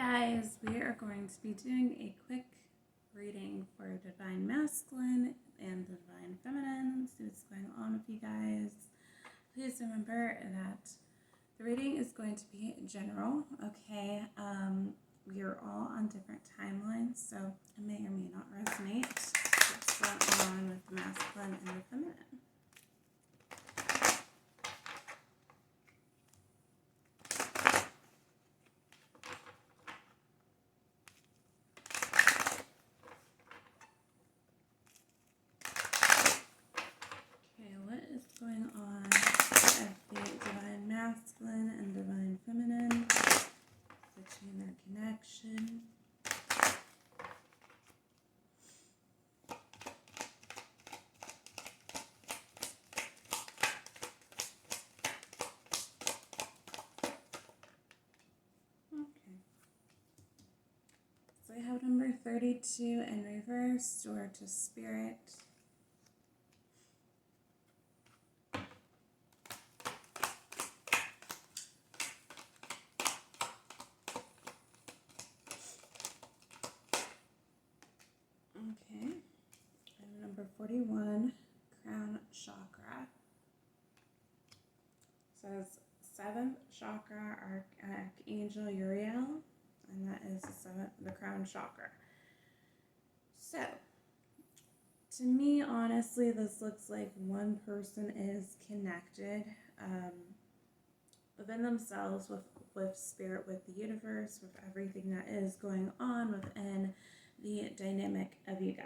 guys, we are going to be doing a quick reading for Divine Masculine and Divine Feminine. See what's going on with you guys. Please remember that the reading is going to be general, okay? We are all on different timelines, so it may or may not resonate what's going on with the masculine and the feminine. Going on with the Divine Masculine and Divine Feminine, switching their connection. Okay. So I have number 32 in reverse, door to spirit. Okay, and number 41, crown chakra. It says 7th chakra, Archangel Uriel, and that is the crown chakra. So, to me, honestly, this looks like one person is connected within themselves, with spirit, with the universe, with everything that is going on within the dynamic of you guys.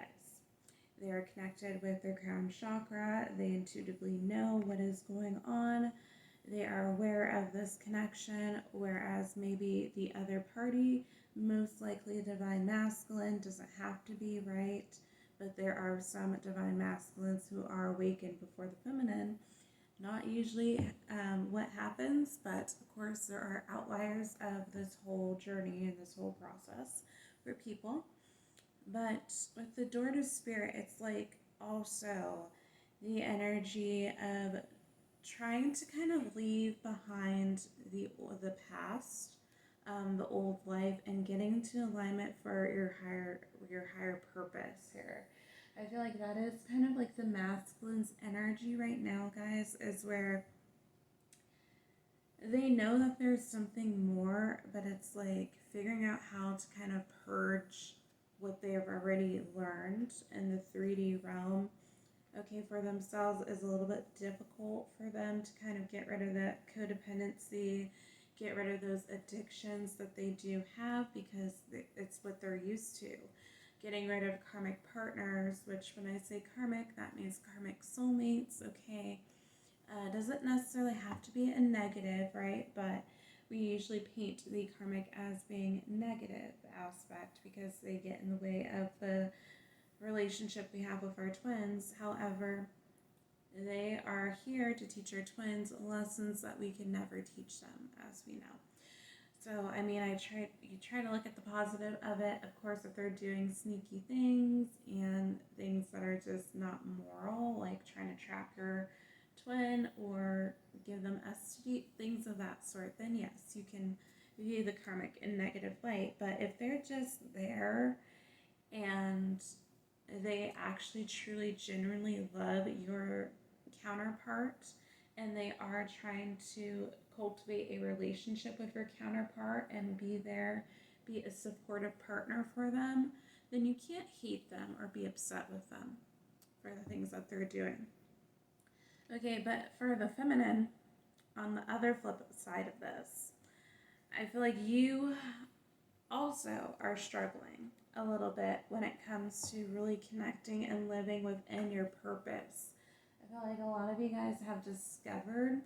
They are connected with their crown chakra. They intuitively know what is going on. They are aware of this connection, whereas maybe the other party, most likely Divine Masculine, doesn't have to be, right? But there are some Divine Masculines who are awakened before the feminine. Not usually what happens, but of course there are outliers of this whole journey and this whole process for people. But with the door to spirit, it's like also the energy of trying to kind of leave behind the past, the old life, and getting into alignment for your higher purpose here. I feel like that is kind of like the masculine's energy right now, guys, is where they know that there's something more, but it's like figuring out how to kind of purge what they have already learned in the 3D realm, okay, for themselves is a little bit difficult for them to kind of get rid of that codependency, get rid of those addictions that they do have, because it's what they're used to. Getting rid of karmic partners, which when I say karmic, that means karmic soulmates, okay? Doesn't necessarily have to be a negative, right? But we usually paint the karmic as being negative aspect because they get in the way of the relationship we have with our twins. However, they are here to teach our twins lessons that we can never teach them, as we know. So, I mean, you try to look at the positive of it. Of course, if they're doing sneaky things and things that are just not moral, like trying to trap your twin or give them STD, things of that sort, then yes, you can view the karmic in negative light. But if they're just there and they actually truly genuinely love your counterpart and they are trying to cultivate a relationship with your counterpart and be a supportive partner for them, then you can't hate them or be upset with them for the things that they're doing. Okay, but for the feminine, on the other flip side of this, I feel like you also are struggling a little bit when it comes to really connecting and living within your purpose. I feel like a lot of you guys have discovered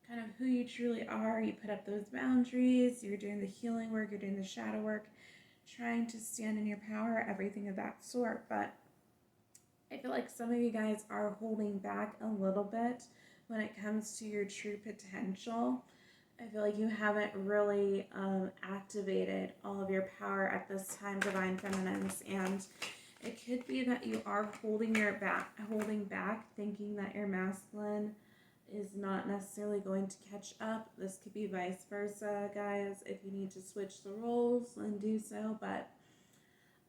kind of who you truly are. You put up those boundaries, you're doing the healing work, you're doing the shadow work, trying to stand in your power, everything of that sort. But I feel like some of you guys are holding back a little bit when it comes to your true potential. I feel like you haven't really activated all of your power at this time, Divine Feminines, and it could be that you are holding back, thinking that your masculine is not necessarily going to catch up. This could be vice versa, guys. If you need to switch the roles, then do so. But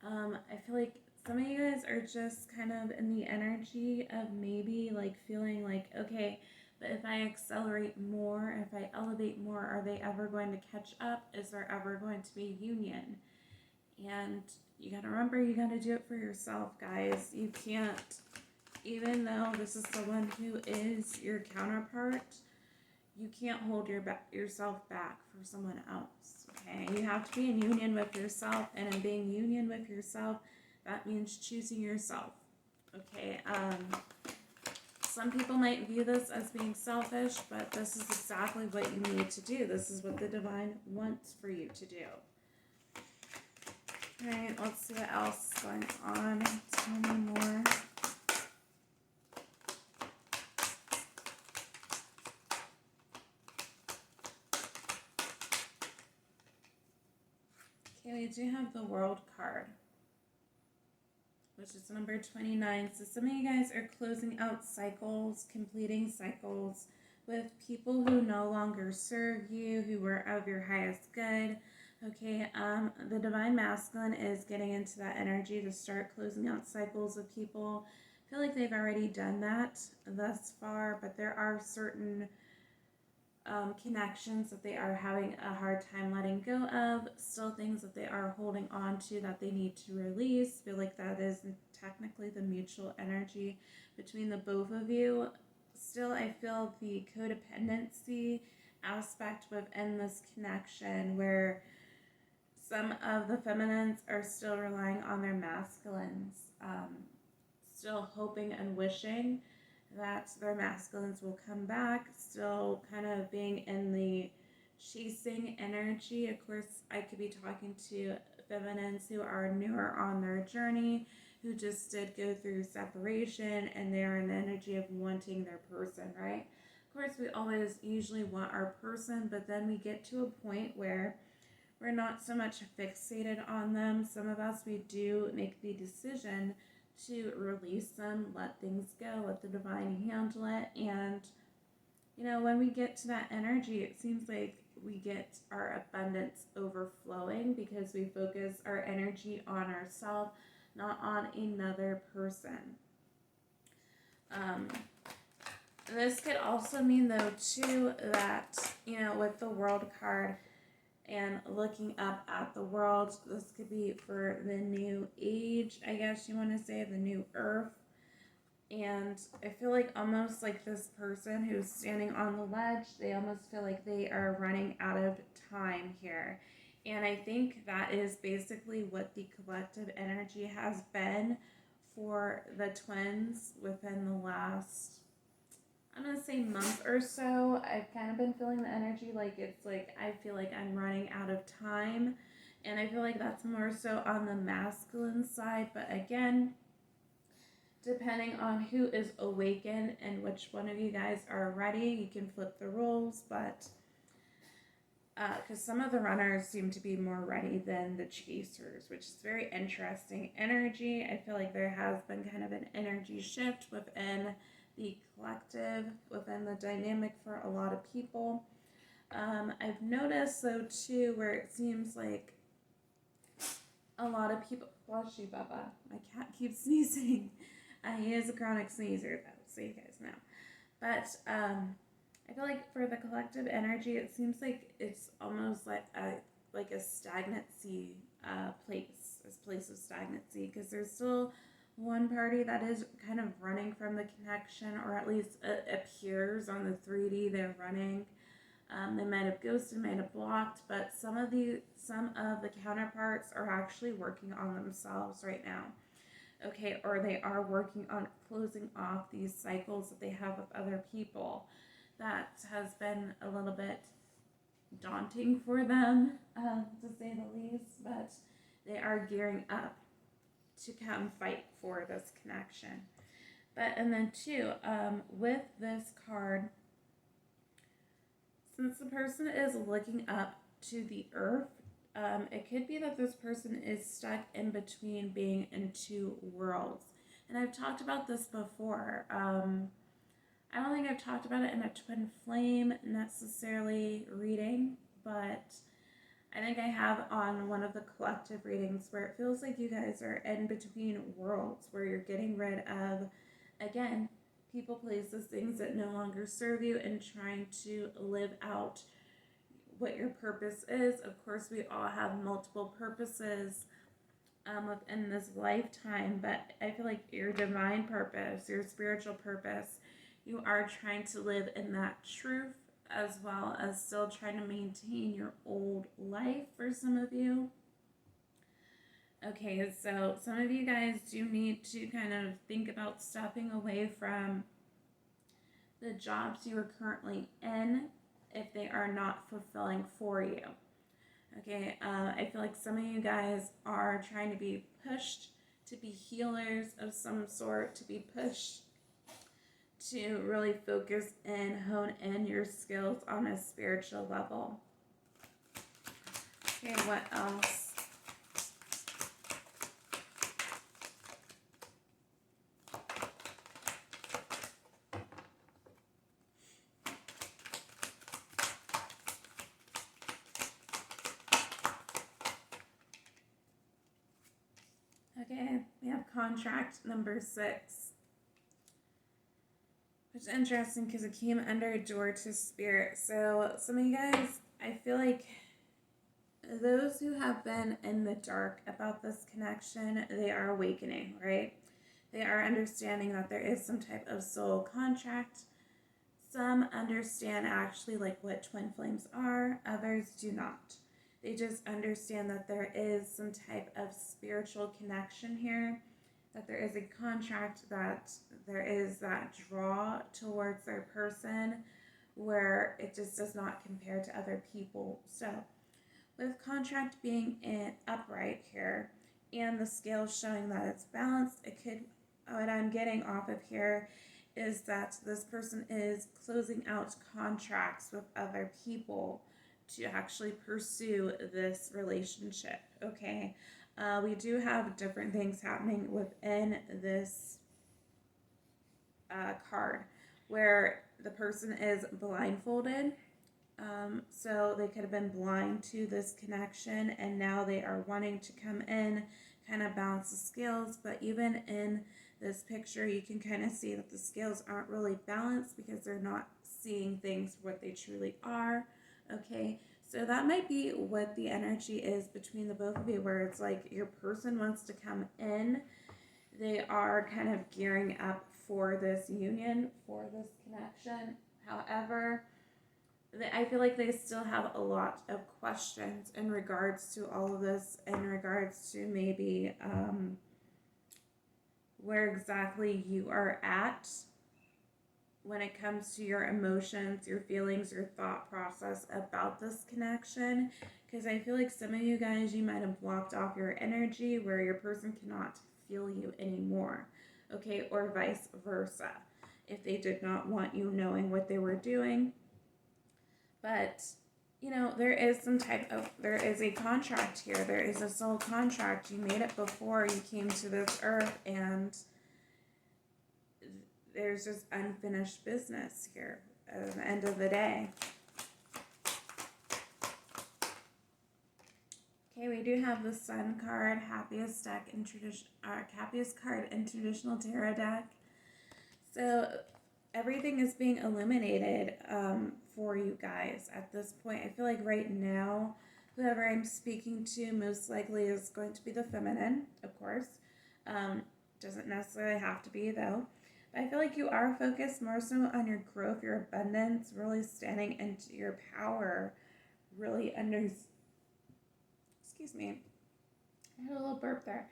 I feel like some of you guys are just kind of in the energy of maybe like feeling like, okay, but if I accelerate more, if I elevate more, are they ever going to catch up? Is there ever going to be union? And you got to remember, you got to do it for yourself, guys. You can't, even though this is someone who is your counterpart, you can't hold yourself back for someone else, okay? You have to be in union with yourself, and in being union with yourself, that means choosing yourself, okay? Some people might view this as being selfish, but this is exactly what you need to do. This is what the divine wants for you to do. All right, let's see what else is going on. Tell me more. Okay, we do have the World card, which is number 29. So some of you guys are closing out cycles, completing cycles with people who no longer serve you, who were of your highest good. Okay, the Divine Masculine is getting into that energy to start closing out cycles with people. I feel like they've already done that thus far, but there are certain connections that they are having a hard time letting go of, still things that they are holding on to that they need to release. I feel like that is technically the mutual energy between the both of you. Still, I feel the codependency aspect within this connection where some of the feminines are still relying on their masculines, still hoping and wishing that their masculines will come back, still kind of being in the chasing energy. Of course, I could be talking to feminines who are newer on their journey, who just did go through separation, and they're in the energy of wanting their person, right? Of course, we always usually want our person, but then we get to a point where we're not so much fixated on them. Some of us, we do make the decision to release them, let things go, let the divine handle it. And, you know, when we get to that energy, it seems like we get our abundance overflowing because we focus our energy on ourselves, not on another person. This could also mean, though, too, that, you know, with the World card, and looking up at the world, this could be for the new age, I guess you want to say, the new earth. And I feel like almost like this person who's standing on the ledge, they almost feel like they are running out of time here. And I think that is basically what the collective energy has been for the twins within the last, I'm going to say, month or so. I've kind of been feeling the energy like it's like I feel like I'm running out of time. And I feel like that's more so on the masculine side. But again, depending on who is awakened and which one of you guys are ready, you can flip the roles. But because some of the runners seem to be more ready than the chasers, which is very interesting energy. I feel like there has been kind of an energy shift within the collective, within the dynamic for a lot of people. I've noticed, though, too, where it seems like a lot of people, bless you, Bubba, my cat keeps sneezing. He is a chronic sneezer, though, so you guys know. But I feel like for the collective energy, it seems like it's almost like a stagnancy place, this place of stagnancy, because there's still one party that is kind of running from the connection, or at least it appears on the 3D they're running. They might have ghosted, might have blocked, but some of the counterparts are actually working on themselves right now. Okay, or they are working on closing off these cycles that they have with other people. That has been a little bit daunting for them, to say the least, but they are gearing up to come fight for this connection. But, and then too, with this card, since the person is looking up to the earth, it could be that this person is stuck in between being in two worlds. And I've talked about this before. I don't think I've talked about it in a twin flame necessarily reading, but I think I have on one of the collective readings where it feels like you guys are in between worlds, where you're getting rid of, again, people, places, things that no longer serve you, and trying to live out what your purpose is. Of course, we all have multiple purposes within this lifetime, but I feel like your divine purpose, your spiritual purpose, you are trying to live in that truth, as well as still trying to maintain your old life for some of you. Okay, so some of you guys do need to kind of think about stepping away from the jobs you are currently in if they are not fulfilling for you. Okay, I feel like some of you guys are trying to be pushed to be healers of some sort, to be pushed to really focus and hone in your skills on a spiritual level. Okay, what else? Okay, we have contract number 6. Which is interesting because it came under a door to spirit. So some of you guys, I feel like those who have been in the dark about this connection, they are awakening, right? They are understanding that there is some type of soul contract. Some understand actually like what twin flames are, others do not. They just understand that there is some type of spiritual connection here, that there is a contract, that there is that draw towards their person where it just does not compare to other people. So with contract being in upright here and the scale showing that it's balanced, it could, what I'm getting off of here is that this person is closing out contracts with other people to actually pursue this relationship, okay? We do have different things happening within this card where the person is blindfolded. So they could have been blind to this connection, and now they are wanting to come in, kind of balance the scales. But even in this picture, you can kind of see that the scales aren't really balanced because they're not seeing things for what they truly are. Okay, so that might be what the energy is between the both of you, where it's like your person wants to come in. They are kind of gearing up for this union, for this connection. However, I feel like they still have a lot of questions in regards to all of this, in regards to maybe where exactly you are at when it comes to your emotions, your feelings, your thought process about this connection. Because I feel like some of you guys, you might have blocked off your energy where your person cannot feel you anymore, okay, or vice versa, if they did not want you knowing what they were doing. But, you know, there is a contract here. There is a soul contract. You made it before you came to this earth, and there's just unfinished business here at the end of the day. Okay, we do have the Sun card, happiest card in traditional tarot deck. So everything is being illuminated for you guys at this point. I feel like right now, whoever I'm speaking to most likely is going to be the feminine, of course. Doesn't necessarily have to be, though. But I feel like you are focused more so on your growth, your abundance, really standing into your power, really excuse me, I had a little burp there.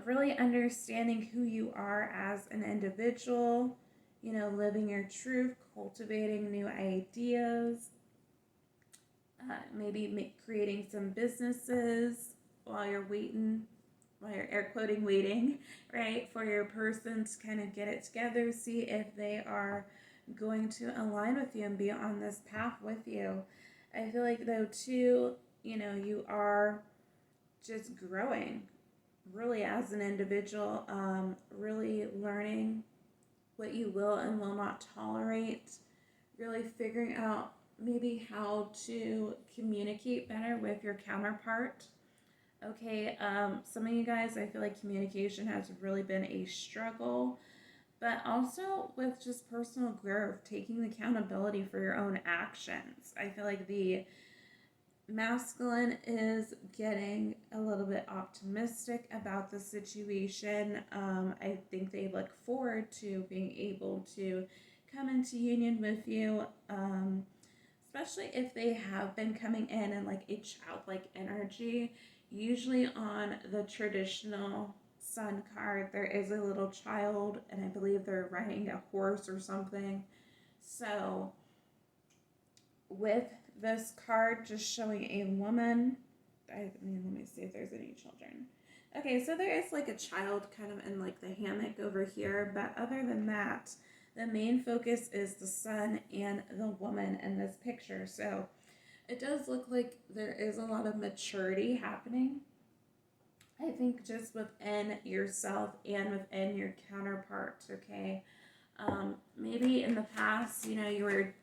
Really understanding who you are as an individual, you know, living your truth, cultivating new ideas, maybe creating some businesses while you're waiting, while you're air quoting waiting, right, for your person to kind of get it together, see if they are going to align with you and be on this path with you. I feel like, though, too, you know, you are just growing really as an individual, really learning what you will and will not tolerate, really figuring out maybe how to communicate better with your counterpart. Okay, some of you guys, I feel like communication has really been a struggle, but also with just personal growth, taking accountability for your own actions. I feel like the masculine is getting a little bit optimistic about the situation. I think they look forward to being able to come into union with you, especially if they have been coming in like a childlike energy. Usually on the traditional sun card, there is a little child, and I believe they're riding a horse or something. So with this card just showing a woman, let me see if there's any children. Okay, so there is like a child kind of in like the hammock over here, but other than that, the main focus is the sun and the woman in this picture. So it does look like there is a lot of maturity happening. I think just within yourself and within your counterpart, okay? Maybe in the past, you were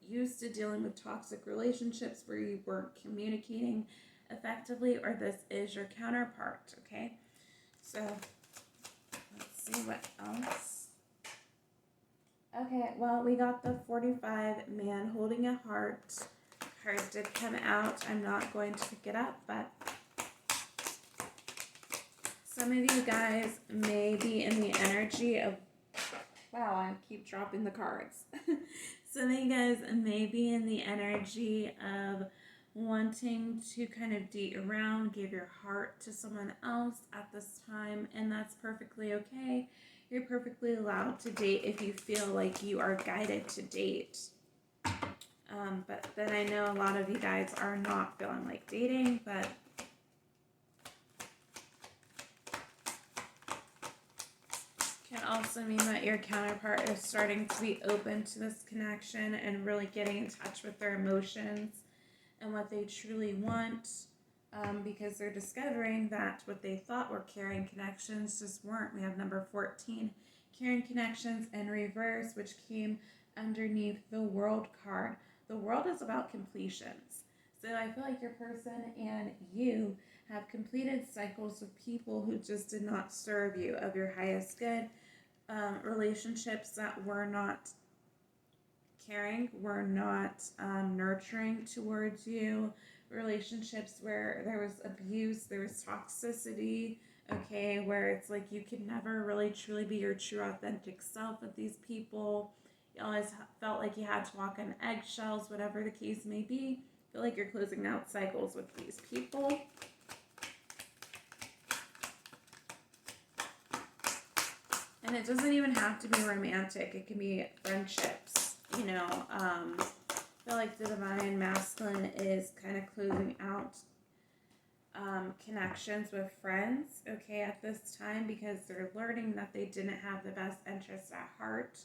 used to dealing with toxic relationships where you weren't communicating effectively, or this is your counterpart, okay? So let's see what else. Okay, well, we got the 45 man holding a heart. Card did come out. I'm not going to pick it up, but some of you guys may be in the energy of, wow, I keep dropping the cards. Some of you guys may be in the energy of wanting to kind of date around, give your heart to someone else at this time, and that's perfectly okay. You're perfectly allowed to date if you feel like you are guided to date. But then I know a lot of you guys are not feeling like dating, but can also mean that your counterpart is starting to be open to this connection and really getting in touch with their emotions and what they truly want, because they're discovering that what they thought were caring connections just weren't. We have number 14, caring connections in reverse, which came underneath the World card. The World is about completions. So I feel like your person and you have completed cycles of people who just did not serve you of your highest good, relationships that were not caring, were not nurturing towards you, relationships where there was abuse, there was toxicity, okay, where it's like you could never really truly be your true authentic self with these people. You always felt like you had to walk on eggshells, whatever the case may be. Feel like you're closing out cycles with these people. And it doesn't even have to be romantic. It can be friendships, I feel like the divine masculine is kind of closing out connections with friends, okay, at this time, because they're learning that they didn't have the best interests at heart.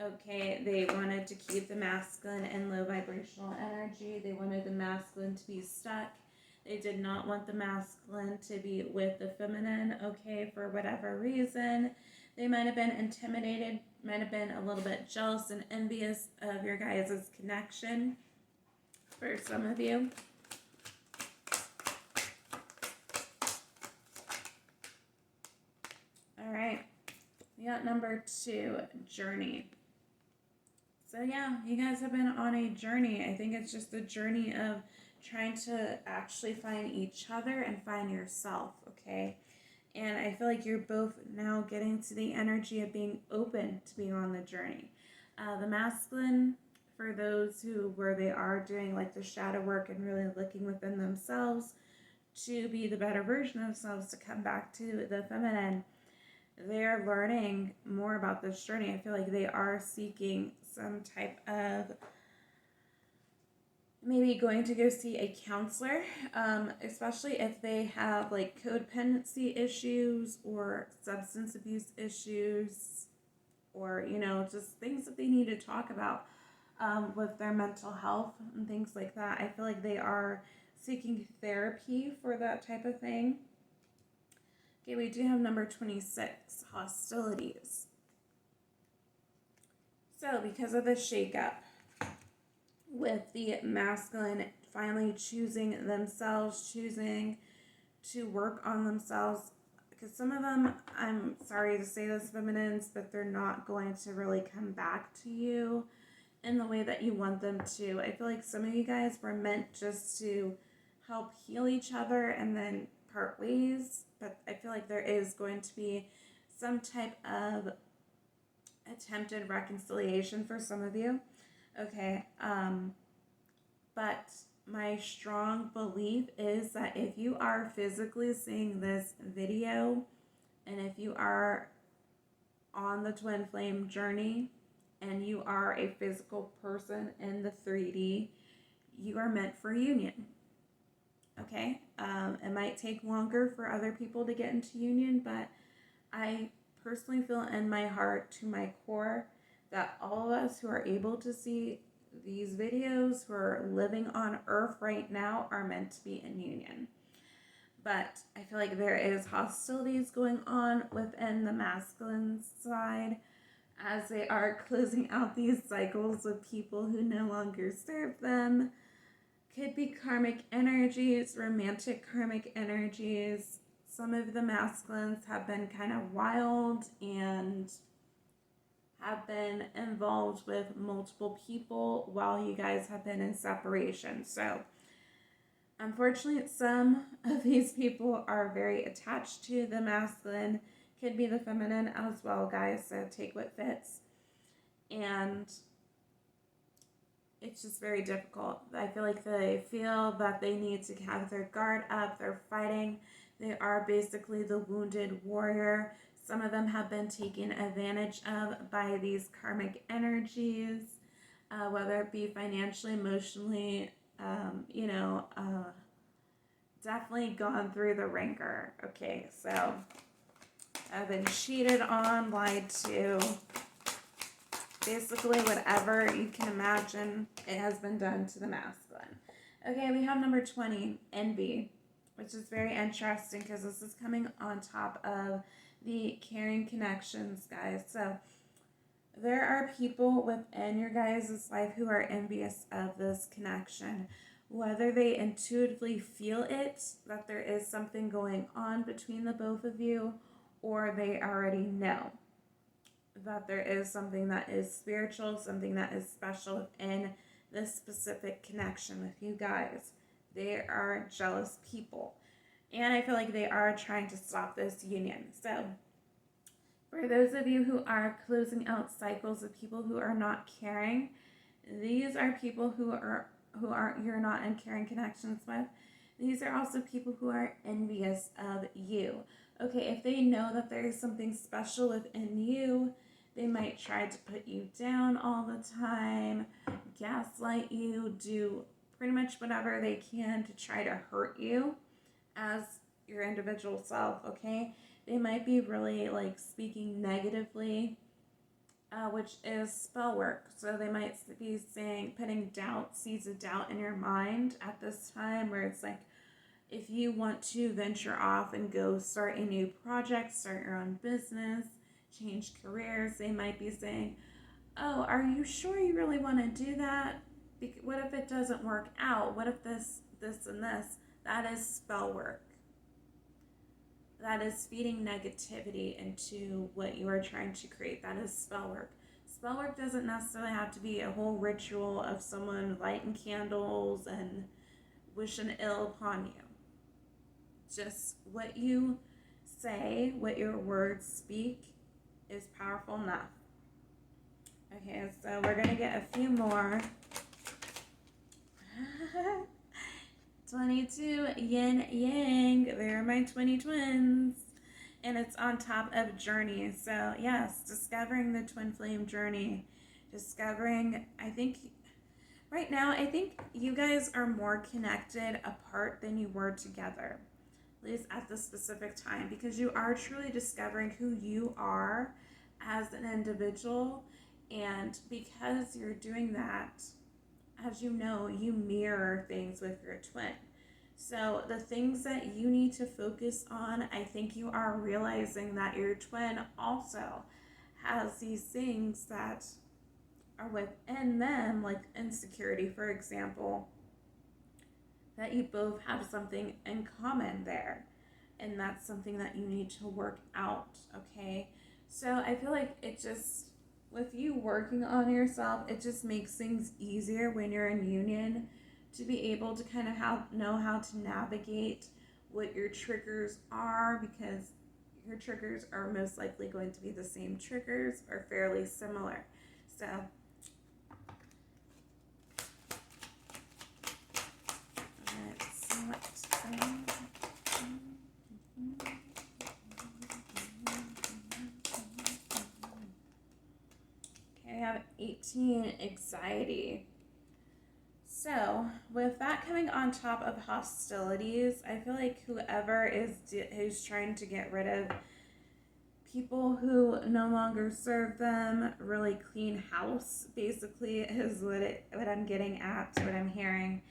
Okay, they wanted to keep the masculine in low vibrational energy. They wanted the masculine to be stuck. They did not want the masculine to be with the feminine, okay, for whatever reason. They might have been intimidated, might have been a little bit jealous and envious of your guys' connection for some of you. All right, we got number 2, journey. So yeah, you guys have been on a journey. I think it's just a journey of trying to actually find each other and find yourself, okay? And I feel like you're both now getting to the energy of being open to being on the journey. The masculine, for those where they are doing like the shadow work and really looking within themselves to be the better version of themselves, to come back to the feminine, they're learning more about this journey. I feel like they are seeking some type of, maybe going to go see a counselor, especially if they have like codependency issues or substance abuse issues, or just things that they need to talk about with their mental health and things like that. I feel like they are seeking therapy for that type of thing. Okay, we do have number 26, hostilities. So because of the shakeup with the masculine finally choosing themselves, choosing to work on themselves, because some of them, I'm sorry to say this, feminines, but they're not going to really come back to you in the way that you want them to. I feel like some of you guys were meant just to help heal each other and then part ways, but I feel like there is going to be some type of attempted reconciliation for some of you. Okay, but my strong belief is that if you are physically seeing this video and if you are on the twin flame journey and you are a physical person in the 3D, you are meant for union. Okay, it might take longer for other people to get into union, but I personally feel in my heart, to my core, that all of us who are able to see these videos, who are living on earth right now, are meant to be in union. But I feel like there is hostilities going on within the masculine side as they are closing out these cycles with people who no longer serve them. Could be karmic energies, romantic karmic energies. Some of the masculines have been kind of wild and have been involved with multiple people while you guys have been in separation. So unfortunately, some of these people are very attached to the masculine. Could be the feminine as well, guys, so take what fits. And it's just very difficult. I feel like they feel that they need to have their guard up. They're fighting. They are basically the wounded warrior. Some of them have been taken advantage of by these karmic energies, whether it be financially, emotionally, definitely gone through the ringer. Okay, so I've been cheated on, lied to. Basically, whatever you can imagine, it has been done to the masculine. Okay, we have number 20, envy, which is very interesting because this is coming on top of the caring connections, guys. So there are people within your guys' life who are envious of this connection, whether they intuitively feel it, that there is something going on between the both of you, or they already know that there is something that is spiritual, something that is special within this specific connection with you guys. They are jealous people. And I feel like they are trying to stop this union. So for those of you who are closing out cycles of people who are not caring, these are people who you're not in caring connections with. These are also people who are envious of you. Okay, if they know that there is something special within you, they might try to put you down all the time, gaslight you, do pretty much whatever they can to try to hurt you as your individual self, okay? They might be really like speaking negatively, which is spell work. So they might be saying, putting doubt, seeds of doubt in your mind at this time, where it's like, if you want to venture off and go start a new project, start your own business, change careers, they might be saying, oh, are you sure you really want to do that? What if it doesn't work out? What if this, and this? That is spell work. That is feeding negativity into what you are trying to create. That is spell work. Spell work doesn't necessarily have to be a whole ritual of someone lighting candles and wishing ill upon you. Just what you say, what your words speak, is powerful enough. Okay, so we're going to get a few more. 22, yin yang. They're my 20 twins. And it's on top of journey. So, yes, discovering the twin flame journey. Discovering, I think, right now, I think you guys are more connected apart than you were together. At least at this specific time. Because you are truly discovering who you are as an individual. And because you're doing that, as you know, you mirror things with your twin. So the things that you need to focus on, I think you are realizing that your twin also has these things that are within them, like insecurity, for example, that you both have something in common there. And that's something that you need to work out, okay? So I feel like it just, with you working on yourself, it just makes things easier when you're in union to be able to kind of know how to navigate what your triggers are, because your triggers are most likely going to be the same triggers or fairly similar. So let's see what's saying. Okay, I have 18, anxiety. So, with that coming on top of hostilities, I feel like whoever who's trying to get rid of people who no longer serve them, really clean house, basically, is what I'm getting at, what I'm hearing.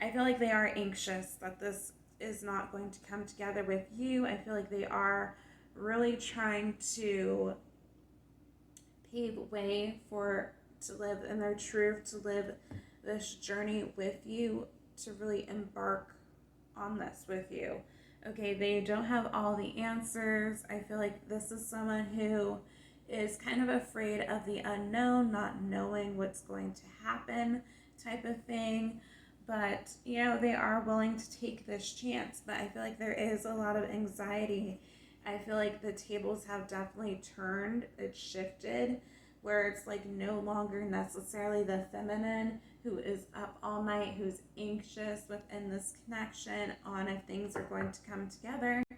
I feel like they are anxious that this is not going to come together with you. I feel like they are really trying to pave way to live in their truth, to live this journey with you, to really embark on this with you. Okay, they don't have all the answers. I feel like this is someone who is kind of afraid of the unknown, not knowing what's going to happen type of thing. But, they are willing to take this chance. But I feel like there is a lot of anxiety. I feel like the tables have definitely turned. It's shifted, where it's like no longer necessarily the feminine who is up all night, who's anxious within this connection on if things are going to come together. I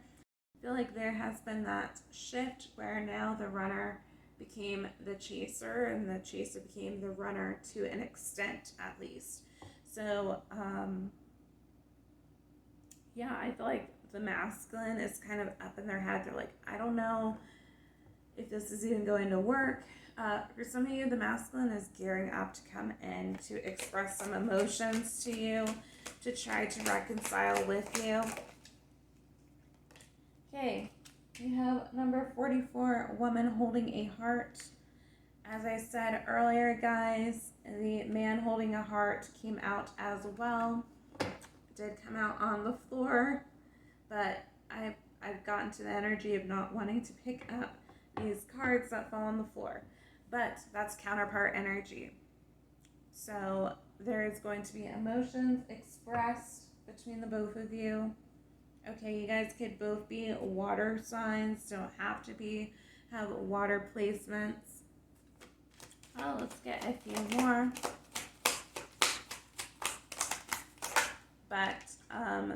feel like there has been that shift where now the runner became the chaser and the chaser became the runner to an extent, at least. So, I feel like the masculine is kind of up in their head. They're like, I don't know if this is even going to work. For some of you, the masculine is gearing up to come in to express some emotions to you, to try to reconcile with you. Okay, we have number 44, woman holding a heart. As I said earlier, guys, the man holding a heart came out as well. It did come out on the floor, but I've gotten to the energy of not wanting to pick up these cards that fall on the floor. But that's counterpart energy. So there is going to be emotions expressed between the both of you. Okay, you guys could both be water signs, don't have to have water placements. Oh, let's get a few more. But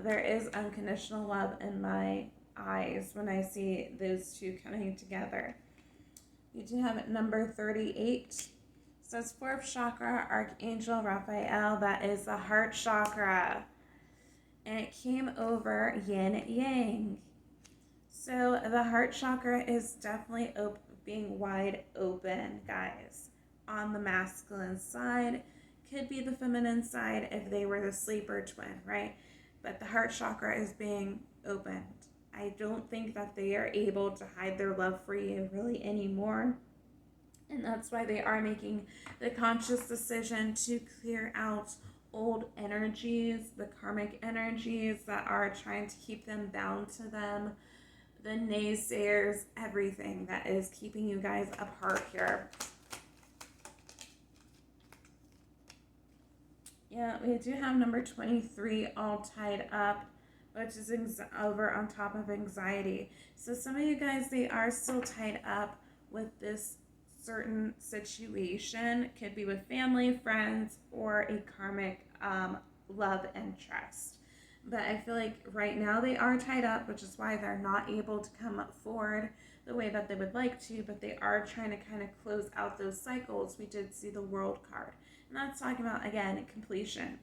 there is unconditional love in my eyes when I see those two coming together. You do have number 38. So it's 4th chakra, Archangel Raphael. That is the heart chakra. And it came over yin yang. So the heart chakra is definitely being wide open, guys. On the masculine side, could be the feminine side if they were the sleeper twin, right? But the heart chakra is being opened. I don't think that they are able to hide their love for you really anymore. And that's why they are making the conscious decision to clear out old energies, the karmic energies that are trying to keep them bound to them, the naysayers, everything that is keeping you guys apart here. Yeah, we do have number 23 all tied up, which is over on top of anxiety. So some of you guys, they are still tied up with this certain situation. It could be with family, friends, or a karmic love interest. But I feel like right now they are tied up, which is why they're not able to come forward the way that they would like to, but they are trying to kind of close out those cycles. We did see the World card. And that's talking about, again, completion.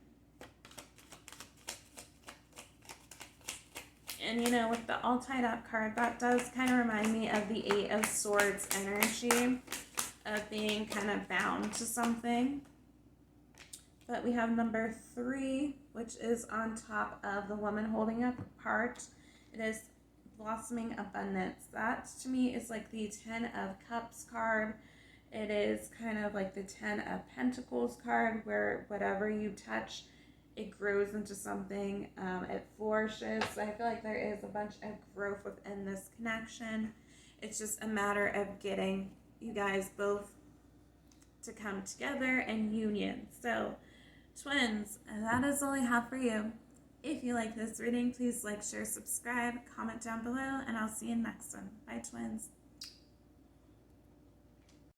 And, with the all tied up card, that does kind of remind me of the 8 of Swords energy of being kind of bound to something. But we have number 3, which is on top of the woman holding up heart. It is blossoming abundance. That, to me, is like the 10 of Cups card. It is kind of like the 10 of Pentacles card, where whatever you touch, it grows into something. It flourishes. So I feel like there is a bunch of growth within this connection. It's just a matter of getting you guys both to come together in union. So, twins, that is all I have for you. If you like this reading, please like, share, subscribe, comment down below, and I'll see you next one. Bye, twins.